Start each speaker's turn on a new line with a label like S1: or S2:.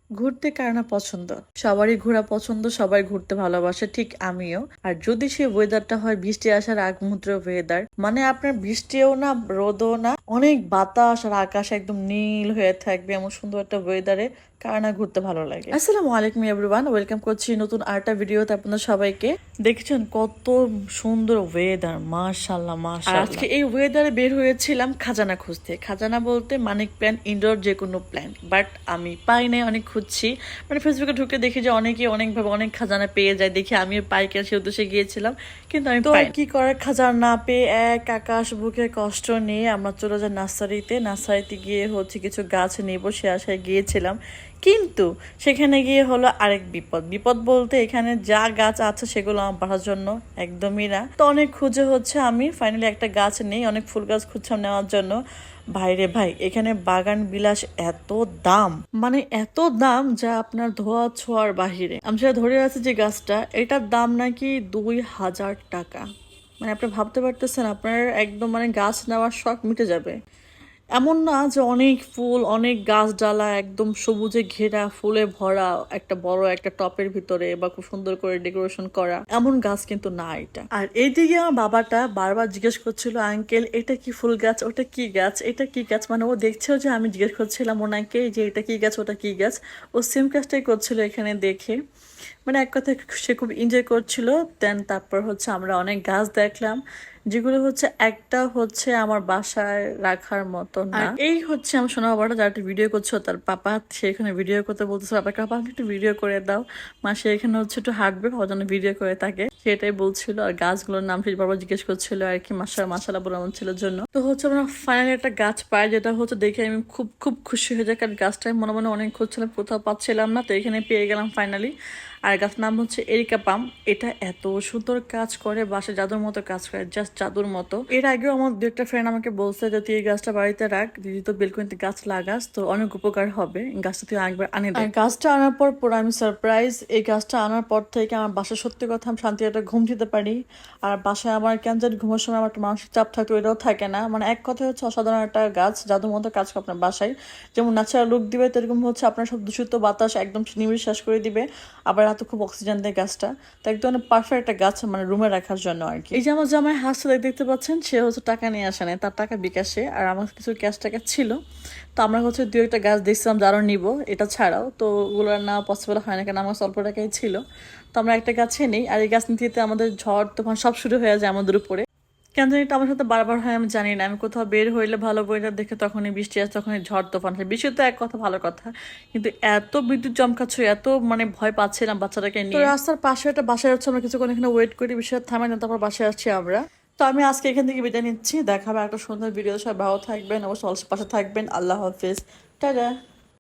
S1: ঘুরতে কার না পছন্দ? সবারই ঘোরা পছন্দ, সবাই ঘুরতে ভালোবাসে, ঠিক আমিও। আর যদি সেই ওয়েদারটা হয় বৃষ্টি আসার আগ মুহূর্তের ওয়েদার, মানে আপনার বৃষ্টিও না, রোদও না, অনেক বাতাস আর আকাশ একদম নীল হয়ে থাকবে, এমন সুন্দর একটা ওয়েদারে কার না ঘুরতে ভালো লাগে। আসসালামু আলাইকুম এভরিওয়ান, ওয়েলকাম করছি নতুন আরেকটা ভিডিওতে আপনাদের সবাইকে। দেখছেন কত সুন্দর ওয়েদার, মাশাআল্লাহ মাশাআল্লাহ। আজকে এই ওয়েদারে বের হয়েছিলাম খাজানা খুঁজতে। খাজানা বলতে মানিক প্ল্যান, ইনডোর যে কোনো প্ল্যান, বাট আমি পাই নাই, অনেক খুঁজছি। মানে ফেসবুকে ঢুকে দেখি যে অনেকে অনেকভাবে অনেক খাজানা পেয়ে যায়, দেখি আমিও পাই কিনা সে উদ্দেশ্যে গিয়েছিলাম, কিন্তু আমি পাই কি করার, খাজানা না পেয়ে এক আকাশ বুকে কষ্ট নিয়ে আমরা চলে যাই নার্সারিতে। নার্সারিতে গিয়ে হচ্ছে কিছু গাছ নেব সে আশায় গিয়েছিলাম, কিন্তু সেখানে গিয়ে হলো আরেক বিপদ। বিপদ বলতে এখানে যা গাছ আছে সেগুলো আমার বাড়ার জন্য একদমই না। তো অনেক খুঁজে হচ্ছে আমি ফাইনালি একটা গাছ নেই, অনেক ফুল গাছ খুঁজছিলাম নেওয়ার জন্য। ভাইরে ভাই, এখানে বাগান বিলাস এত দাম, মানে এত দাম যা আপনার ধোয়া ছোঁয়ার বাহিরে। আমি সেটা ধরে আছি যে গাছটা, এটার দাম নাকি 2000 টাকা। মানে আপনি ভাবতে পারতেছেন আপনার একদম মানে গাছ নেওয়ার শখ মিটে যাবে। এমন না যে অনেক ফুল, অনেক গাছডালা একদম সবুজে ঘেরা, ফুলে ভরা একটা বড় একটা টপের ভিতরে বা খুব সুন্দর করে ডেকোরেশন করা, এমন গাছ কিন্তু না এটা। আর এইদিকে আমার বাবাটা বারবার জিজ্ঞেস করছিল, আঙ্কেল এটা কি ফুল গাছ, ওটা কি গাছ, এটা কি গাছ। মানে ও দেখছেও যে আমি জিজ্ঞেস করছিলাম ওনাকে যে এটা কি গাছ ওটা কি গাছ। ও সেম কাজটাই করছিল এখানে দেখে। মানে এক কথায় সে খুব এনজয় করছিল। দেন তারপর হচ্ছে আমরা অনেক গাছ দেখলাম, যেগুলো হচ্ছে একটা হচ্ছে আমার বাসায় রাখার মতো না। এই হচ্ছে আমার সোনা বাবাটা যারা ভিডিও করছো, তার পাপা সে এখানে ভিডিও করতে বলতেছে, পাপাকে পাপা একটু ভিডিও করে দাও, মা সে এখানে হচ্ছে একটু হাঁটবে, ওর জন্য ভিডিও করে থাকে, সেটাই বলছিল। আর গাছগুলোর নাম সে বারবার জিজ্ঞেস করছিল আর কি, মাশাআল্লাহ বলে আমার ছেলের জন্য। তো হচ্ছে আমরা ফাইনালি একটা গাছ পাই, যেটা হচ্ছে দেখে আমি খুব খুব খুশি হয়ে যাই, কারণ গাছটা মনে মনে অনেক খুঁজছিলাম, কোথাও পাচ্ছিলাম না, তো এখানে পেয়ে গেলাম ফাইনালি। আর গাছের নাম হচ্ছে এরিকা পাম। এটা এত সুন্দর কাজ করে, বাসে জাদুর মতো কাজ করে, জাস্ট জাদুর মতো। এর আগেও আমার দু একটা ফ্রেন্ড আমাকে বলছে যে তুই এই গাছটা বাড়িতে রাখ, দিদি তো বেলকনিতে গাছ লাগাস, তো অনেক উপকার হবে, গাছটা তুই একবার আনি দে। গাছটা আনার পর পুরো আমি সারপ্রাইজ। এই গাছটা আনার পর থেকে আমার বাসায় সত্যি কথা আমি শান্তি একটা ঘুম দিতে পারি। আর বাসায় আমার কেন জানি ঘুমের সময় আমার একটা মানসিক চাপ থাকতো, এটাও থাকে না। মানে এক কথায় হচ্ছে অসাধারণ একটা গাছ, জাদুর মতো কাজ করে আপনার বাসায়। যেমন ন্যাচারাল লুক দিবে, তেরকম হচ্ছে আপনার সব দূষিত বাতাস একদম নিঃশ্বাস করে দিবে, আবার এত খুব অক্সিজেন দেয় গাছটা। তো একদম পারফেক্ট একটা গাছ মানে রুমে রাখার জন্য আর কি। এই যে আমার জামাই হাসতে দেখতে পাচ্ছেন, সে হচ্ছে টাকা নিয়ে আসে নাই, তার টাকা বিকাশে, আর আমার কিছু ক্যাশ টাকা ছিল। তো আমরা হচ্ছে দু একটা গাছ দেখছিলাম যারা নিব, এটা ছাড়াও তো ওগুলোর না পসিবল হয় না, কারণ আমার অল্প টাকাই ছিল। তো আমরা একটা গাছে নেই, আর এই গাছ নিতে আমাদের ঝড় তখন সব শুরু হয়ে যায় আমাদের উপরে। কেন জানি এটা আমার সাথে বারবার হয়, আমি জানি না। আমি কোথাও বের হইলে ভালো বইটা দেখে তখনই বৃষ্টি আসে, তখনই ঝড় তুফান হয়। বৃষ্টি তো এক কথা ভালো কথা, কিন্তু এত বিদ্যুৎ চমকাচ্ছে, এত মানে ভয় পাচ্ছিলাম বাচ্চাটাকে নিয়ে। তো রাস্তার পাশে একটা বাসায় হচ্ছে, আমরা কিছুক্ষণ এখানে ওয়েট করি, বিষয় থামাই না, তারপর বাসায় আসছি আমরা। তো আমি আজকে এখান থেকে বিদায় নিচ্ছি, দেখা হবে একটা সুন্দর ভিডিও। সবাই ভালো থাকবেন, অবশ্যই পাশে থাকবেন। আল্লাহ হাফিজ, টাটা।